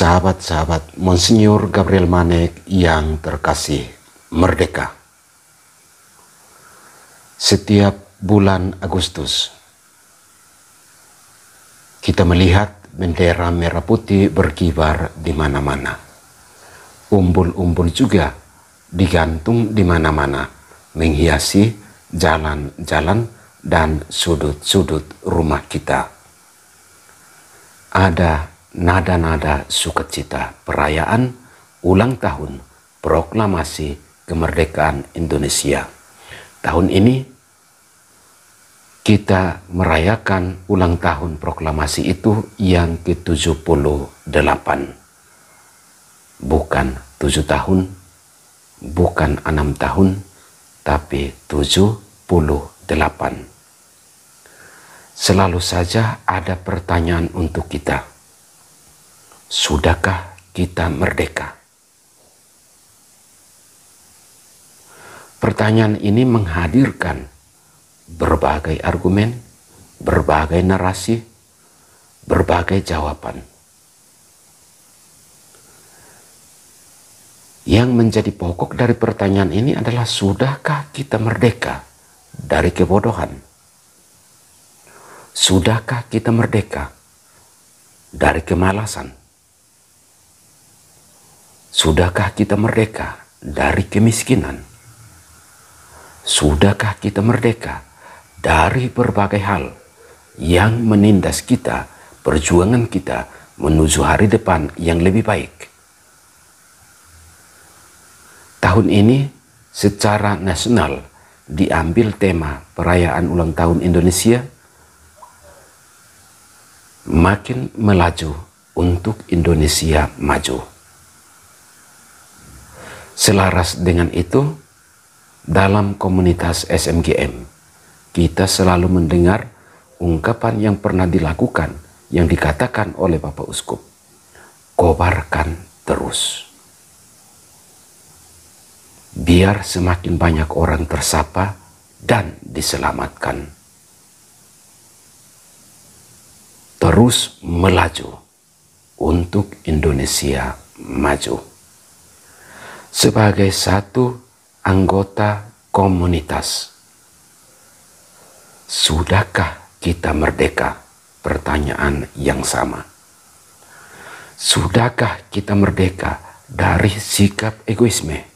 Sahabat-sahabat Monsinyur Gabriel Manek yang terkasih, merdeka. Setiap bulan Agustus, kita melihat bendera merah putih berkibar di mana-mana. Umbul-umbul juga digantung di mana-mana, menghiasi jalan-jalan dan sudut-sudut rumah kita. Ada nada-nada sukacita perayaan ulang tahun proklamasi kemerdekaan Indonesia. Tahun ini kita merayakan ulang tahun proklamasi itu yang ke-78. Bukan 7 tahun, bukan 6 tahun, tapi 78. Selalu saja ada pertanyaan untuk kita. Sudahkah kita merdeka? Pertanyaan ini menghadirkan berbagai argumen, berbagai narasi, berbagai jawaban. Yang menjadi pokok dari pertanyaan ini adalah, sudahkah kita merdeka dari kebodohan? Sudahkah kita merdeka dari kemalasan? Sudahkah kita merdeka dari kemiskinan? Sudahkah kita merdeka dari berbagai hal yang menindas kita, perjuangan kita menuju hari depan yang lebih baik? Tahun ini secara nasional diambil tema perayaan ulang tahun Indonesia, makin melaju untuk Indonesia maju. Selaras dengan itu, dalam komunitas SMGM, kita selalu mendengar ungkapan yang pernah dilakukan, yang dikatakan oleh Bapak Uskup, kobarkan terus. Biar semakin banyak orang tersapa dan diselamatkan. Terus melaju untuk Indonesia maju. Sebagai satu anggota komunitas, sudahkah kita merdeka? Pertanyaan yang sama. Sudahkah kita merdeka dari sikap egoisme?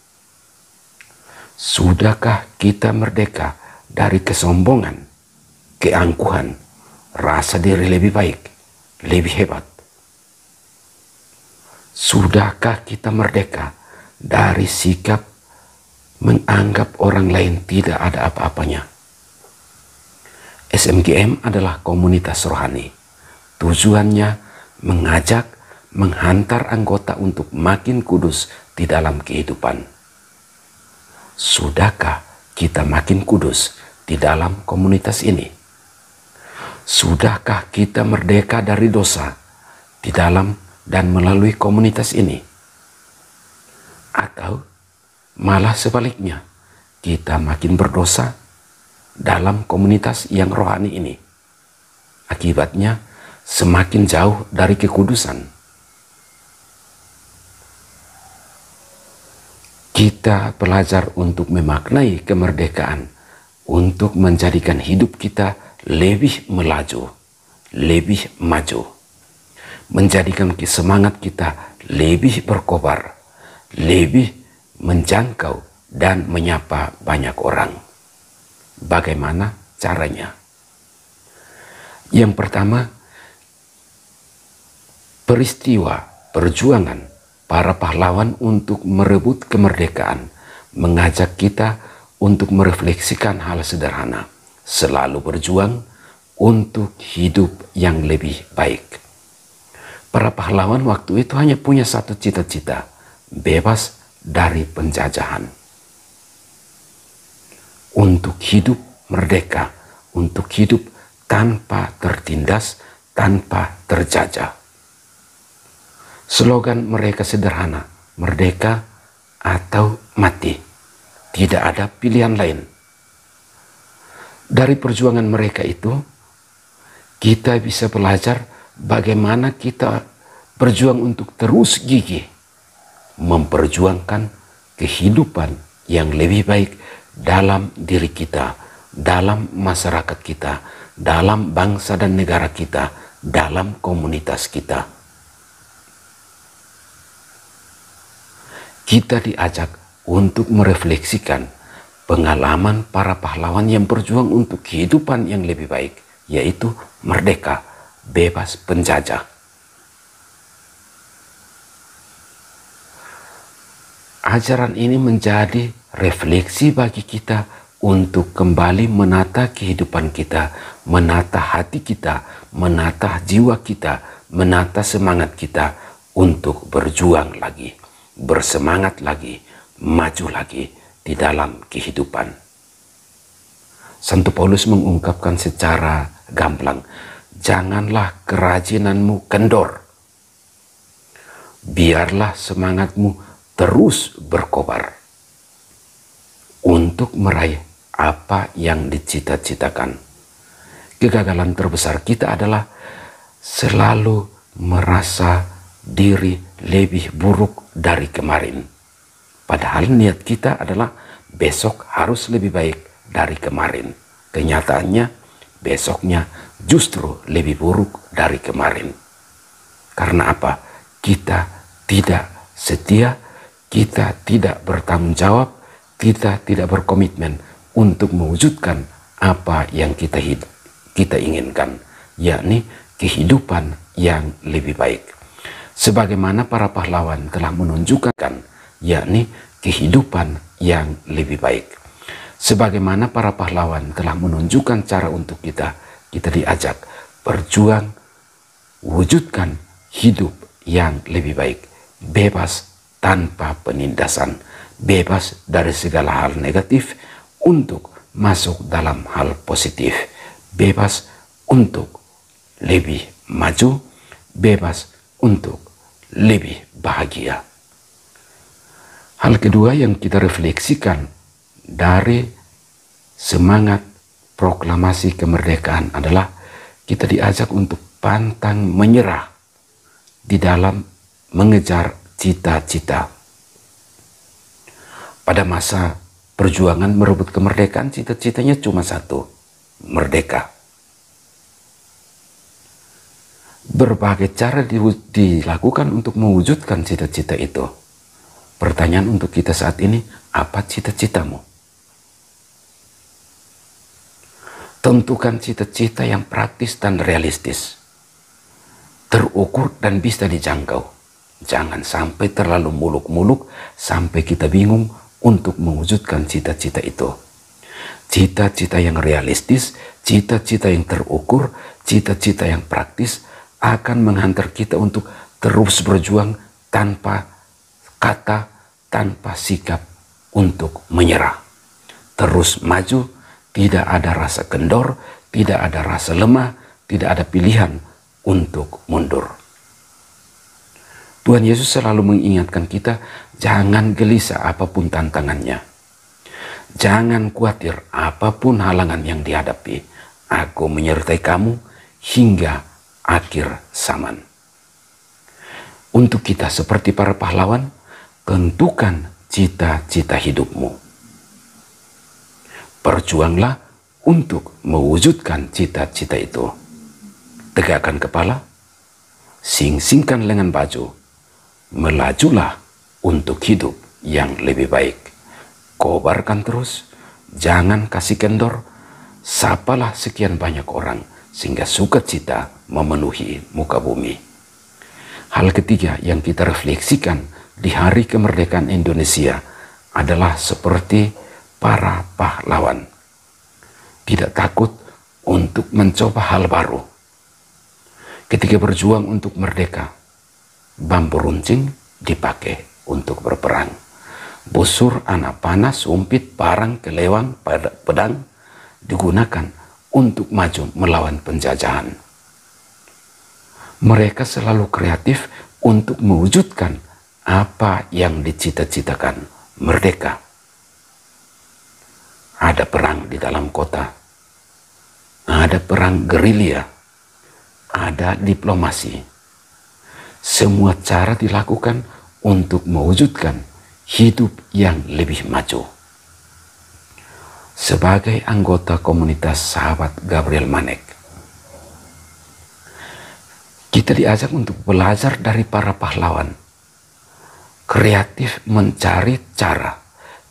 Sudahkah kita merdeka dari kesombongan, keangkuhan, rasa diri lebih baik, lebih hebat? Sudahkah kita merdeka dari sikap menganggap orang lain tidak ada apa-apanya? SMGM adalah komunitas rohani. Tujuannya mengajak, menghantar anggota untuk makin kudus di dalam kehidupan. Sudahkah kita makin kudus di dalam komunitas ini? Sudahkah kita merdeka dari dosa di dalam dan melalui komunitas ini? Atau malah sebaliknya, kita makin berdosa dalam komunitas yang rohani ini. Akibatnya semakin jauh dari kekudusan. Kita belajar untuk memaknai kemerdekaan, untuk menjadikan hidup kita lebih melaju, lebih maju. Menjadikan semangat kita lebih berkobar, lebih menjangkau dan menyapa banyak orang. Bagaimana caranya? Yang pertama, peristiwa perjuangan para pahlawan untuk merebut kemerdekaan mengajak kita untuk merefleksikan hal sederhana, selalu berjuang untuk hidup yang lebih baik. Para pahlawan waktu itu hanya punya satu cita-cita, bebas dari penjajahan. Untuk hidup merdeka, untuk hidup tanpa tertindas, tanpa terjajah. Slogan mereka sederhana, merdeka atau mati. Tidak ada pilihan lain. Dari perjuangan mereka itu, kita bisa belajar bagaimana kita berjuang untuk terus gigih memperjuangkan kehidupan yang lebih baik dalam diri kita, dalam masyarakat kita, dalam bangsa dan negara kita, dalam komunitas kita. Kita diajak untuk merefleksikan pengalaman para pahlawan yang berjuang untuk kehidupan yang lebih baik, yaitu merdeka, bebas penjajah. Ajaran ini menjadi refleksi bagi kita untuk kembali menata kehidupan kita, menata hati kita, menata jiwa kita, menata semangat kita untuk berjuang lagi, bersemangat lagi, maju lagi di dalam kehidupan. Santo Paulus mengungkapkan secara gamblang, janganlah kerajinanmu kendor, biarlah semangatmu terus berkobar untuk meraih apa yang dicita-citakan. Kegagalan terbesar kita adalah selalu merasa diri lebih buruk dari kemarin. Padahal niat kita adalah besok harus lebih baik dari kemarin. Kenyataannya besoknya justru lebih buruk dari kemarin. Karena apa? Kita tidak setia, kita tidak bertanggung jawab, kita tidak berkomitmen untuk mewujudkan apa yang kita inginkan, yakni kehidupan yang lebih baik. Sebagaimana para pahlawan telah menunjukkan, yakni kehidupan yang lebih baik. Sebagaimana para pahlawan telah menunjukkan cara untuk kita diajak berjuang, wujudkan hidup yang lebih baik, bebas tanpa penindasan, bebas dari segala hal negatif untuk masuk dalam hal positif, bebas untuk lebih maju, bebas untuk lebih bahagia. Hal kedua yang kita refleksikan dari semangat proklamasi kemerdekaan adalah kita diajak untuk pantang menyerah di dalam mengejar cita-cita. Pada masa perjuangan merebut kemerdekaan, cita-citanya cuma satu, merdeka. Berbagai cara dilakukan untuk mewujudkan cita-cita itu. Pertanyaan untuk kita saat ini, apa cita-citamu? Tentukan cita-cita yang praktis dan realistis, terukur dan bisa dijangkau. Jangan sampai terlalu muluk-muluk sampai kita bingung untuk mewujudkan cita-cita itu. Cita-cita yang realistis, cita-cita yang terukur, cita-cita yang praktis akan menghantar kita untuk terus berjuang tanpa kata, tanpa sikap untuk menyerah. Terus maju, tidak ada rasa kendor, tidak ada rasa lemah, tidak ada pilihan untuk mundur. Tuhan Yesus selalu mengingatkan kita, jangan gelisah apapun tantangannya. Jangan khawatir apapun halangan yang dihadapi. Aku menyertai kamu hingga akhir zaman. Untuk kita seperti para pahlawan, tentukan cita-cita hidupmu. Berjuanglah untuk mewujudkan cita-cita itu. Tegakkan kepala, sing-singkan lengan baju, melajulah untuk hidup yang lebih baik. Kobarkan terus, jangan kasih kendor, sapalah sekian banyak orang sehingga sukacita memenuhi muka bumi. Hal ketiga yang kita refleksikan di hari kemerdekaan Indonesia adalah seperti para pahlawan. Tidak takut untuk mencoba hal baru. Ketika berjuang untuk merdeka, bambu runcing dipakai untuk berperang. Busur, anak panah, sumpit, parang, kelewang, pedang digunakan untuk maju melawan penjajahan. Mereka selalu kreatif untuk mewujudkan apa yang dicita-citakan, merdeka. Ada perang di dalam kota, ada perang gerilya, ada diplomasi. Semua cara dilakukan untuk mewujudkan hidup yang lebih maju. Sebagai anggota komunitas sahabat Gabriel Manek, kita diajak untuk belajar dari para pahlawan, kreatif mencari cara,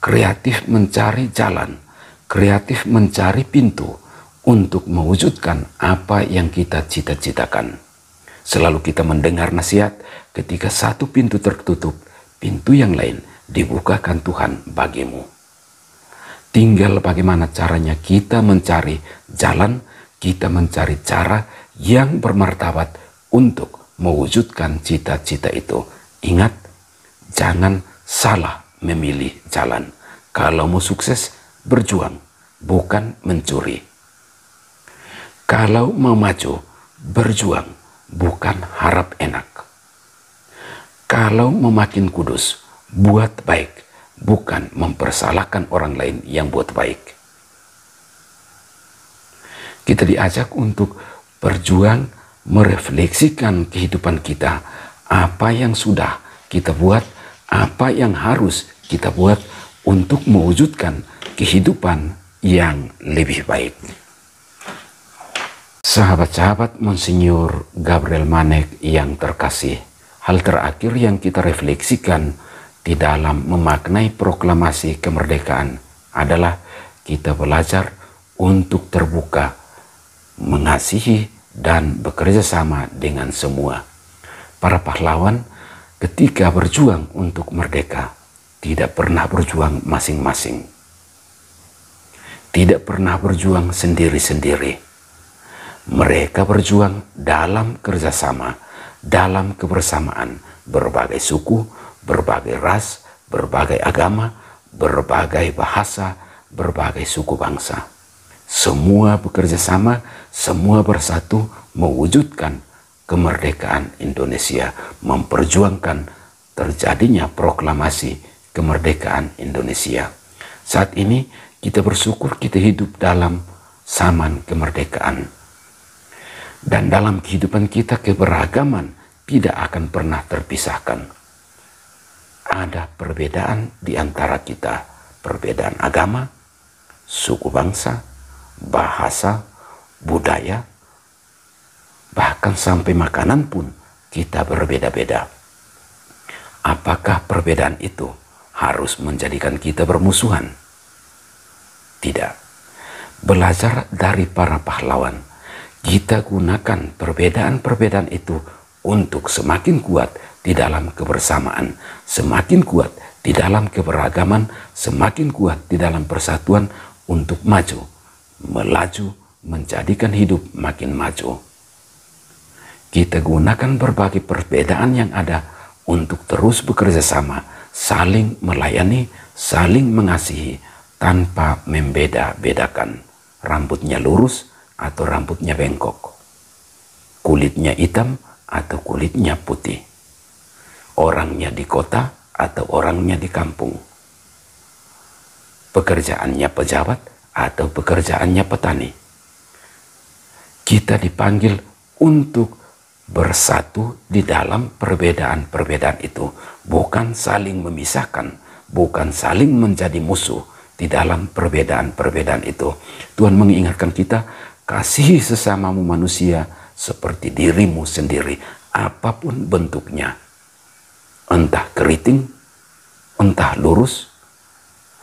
kreatif mencari jalan, kreatif mencari pintu untuk mewujudkan apa yang kita cita-citakan. Selalu kita mendengar nasihat, ketika satu pintu tertutup, pintu yang lain dibukakan Tuhan bagimu. Tinggal bagaimana caranya kita mencari jalan, kita mencari cara yang bermartabat untuk mewujudkan cita-cita itu. Ingat, jangan salah memilih jalan. Kalau mau sukses, berjuang, bukan mencuri. Kalau mau maju, berjuang, bukan harap enak. Kalau mau makin kudus, buat baik, bukan mempersalahkan orang lain yang buat baik. Kita diajak untuk berjuang, merefleksikan kehidupan kita, apa yang sudah kita buat, apa yang harus kita buat untuk mewujudkan kehidupan yang lebih baik. Sahabat-sahabat Monsinyur Gabriel Manek yang terkasih, hal terakhir yang kita refleksikan di dalam memaknai proklamasi kemerdekaan adalah kita belajar untuk terbuka, mengasihi, dan bekerja sama dengan semua. Para pahlawan ketika berjuang untuk merdeka tidak pernah berjuang masing-masing, tidak pernah berjuang sendiri-sendiri. Mereka berjuang dalam kerjasama, dalam kebersamaan berbagai suku, berbagai ras, berbagai agama, berbagai bahasa, berbagai suku bangsa. Semua bekerja sama, semua bersatu mewujudkan kemerdekaan Indonesia, memperjuangkan terjadinya proklamasi kemerdekaan Indonesia. Saat ini kita bersyukur kita hidup dalam zaman kemerdekaan. Dan dalam kehidupan kita keberagaman tidak akan pernah terpisahkan. Ada perbedaan di antara kita, perbedaan agama, suku bangsa, bahasa, budaya, bahkan sampai makanan pun kita berbeda-beda. Apakah perbedaan itu harus menjadikan kita bermusuhan? Tidak. Belajar dari para pahlawan, kita gunakan perbedaan-perbedaan itu untuk semakin kuat di dalam kebersamaan, semakin kuat di dalam keberagaman, semakin kuat di dalam persatuan untuk maju, melaju, menjadikan hidup makin maju. Kita gunakan berbagai perbedaan yang ada untuk terus bekerja sama, saling melayani, saling mengasihi, tanpa membeda-bedakan. Rambutnya lurus atau rambutnya bengkok, kulitnya hitam atau kulitnya putih, orangnya di kota atau orangnya di kampung, pekerjaannya pejabat atau pekerjaannya petani. Kita dipanggil untuk bersatu di dalam perbedaan-perbedaan itu, bukan saling memisahkan, bukan saling menjadi musuh di dalam perbedaan-perbedaan itu. Tuhan mengingatkan kita, kasihi sesamamu manusia seperti dirimu sendiri, apapun bentuknya, entah keriting, entah lurus,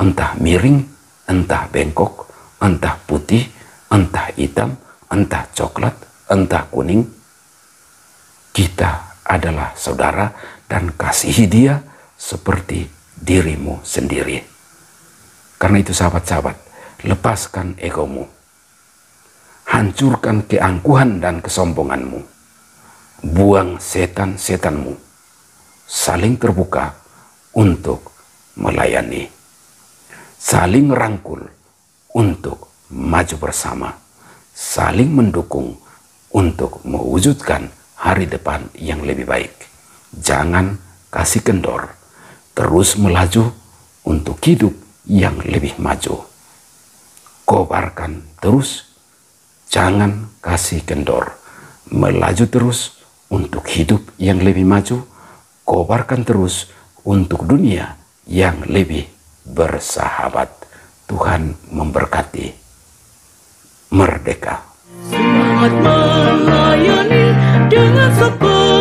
entah miring, entah bengkok, entah putih, entah hitam, entah coklat, entah kuning. Kita adalah saudara dan kasihi dia seperti dirimu sendiri. Karena itu sahabat-sahabat, lepaskan egomu, hancurkan keangkuhan dan kesombonganmu, buang setan-setanmu, saling terbuka untuk melayani, saling rangkul untuk maju bersama, saling mendukung untuk mewujudkan hari depan yang lebih baik. Jangan kasih kendor, terus melaju untuk hidup yang lebih maju. Kobarkan terus, jangan kasih kendor, melaju terus untuk hidup yang lebih maju, kobarkan terus untuk dunia yang lebih bersahabat. Tuhan memberkati. Merdeka. Semangat melayani dengan sepenuh